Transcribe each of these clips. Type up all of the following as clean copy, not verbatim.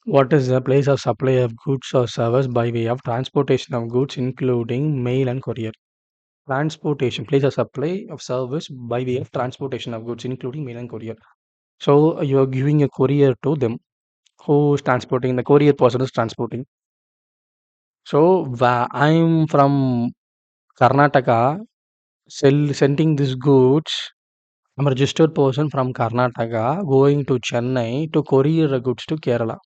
What is the place of supply of goods or service by way of transportation of goods, including mail and courier? Transportation, place of supply of service by way of transportation of goods, including mail and courier. So you are giving a courier to them. Who is transporting? The courier person is transporting. So I'm from Karnataka, sending these goods. I'm a registered person from Karnataka going to Chennai to courier the goods to Kerala.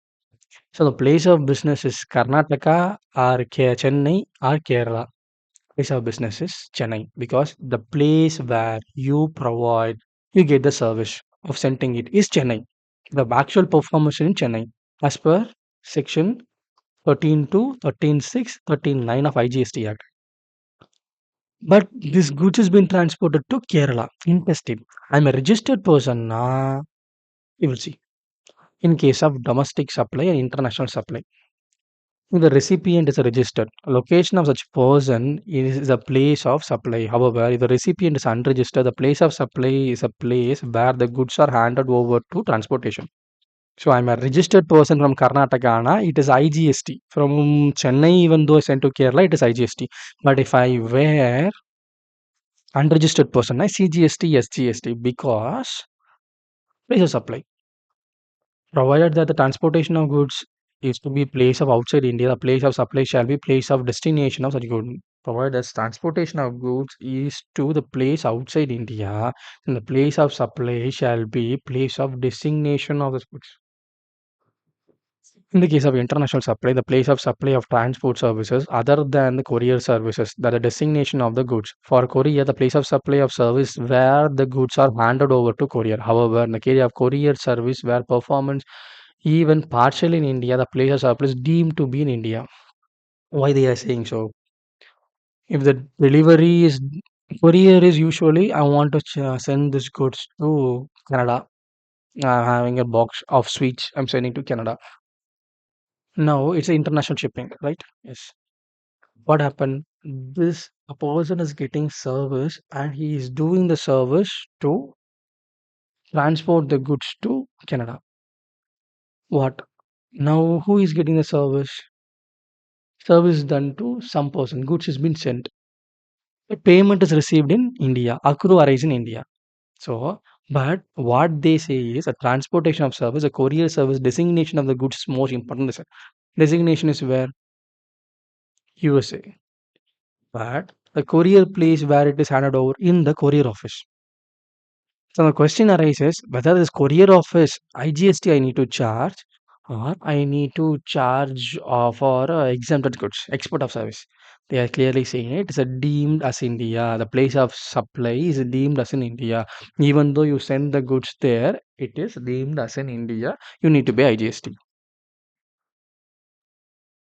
So the place of business is Karnataka or Chennai or Kerala. Place of business is Chennai because the place where you get the service of sending it is Chennai. The actual performance in Chennai as per section 13 to 13.6, 13.9 of IGST Act. But this goods has been transported to Kerala. Interesting. I'm a registered person. You will see. In case of domestic supply and international supply, the recipient is registered. Location of such person is the place of supply. However, if the recipient is unregistered, the place of supply is a place where the goods are handed over to transportation. So I'm a registered person from Karnataka. It is IGST. From Chennai, even though I sent to Kerala, it is IGST. But if I were unregistered person, I CGST, SGST because place of supply. Provided that the transportation of goods is to be place of outside India, the place of supply shall be place of destination of such good. Provided that transportation of goods is to the place outside India, then the place of supply shall be place of destination of the goods. In the case of international supply, the place of supply of transport services other than the courier services, that the destination of the goods. For courier, the place of supply of service where the goods are handed over to courier. However, in the case of courier service where performance even partially in India, the place of supply is deemed to be in India. Why they are saying so? If the delivery is courier is usually I want to send this goods to Canada. Having a box of sweets, I'm sending to Canada. No, it's international shipping, right? Yes. What happened? This a person is getting service and he is doing the service to transport the goods to Canada. What? Now who is getting the service? Service done to some person. Goods has been sent. But payment is received in India. Accrue arrives in India. So, but what they say is a transportation of service, a courier service, designation of the goods is more important. Designation is where USA. But the courier place where it is handed over in the courier office. So the question arises whether this courier office IGST I need to charge or I need to charge for exempted goods, export of service. They are clearly saying it is a deemed as India. The place of supply is deemed as in India. Even though you send the goods there, it is deemed as in India. You need to pay IGST.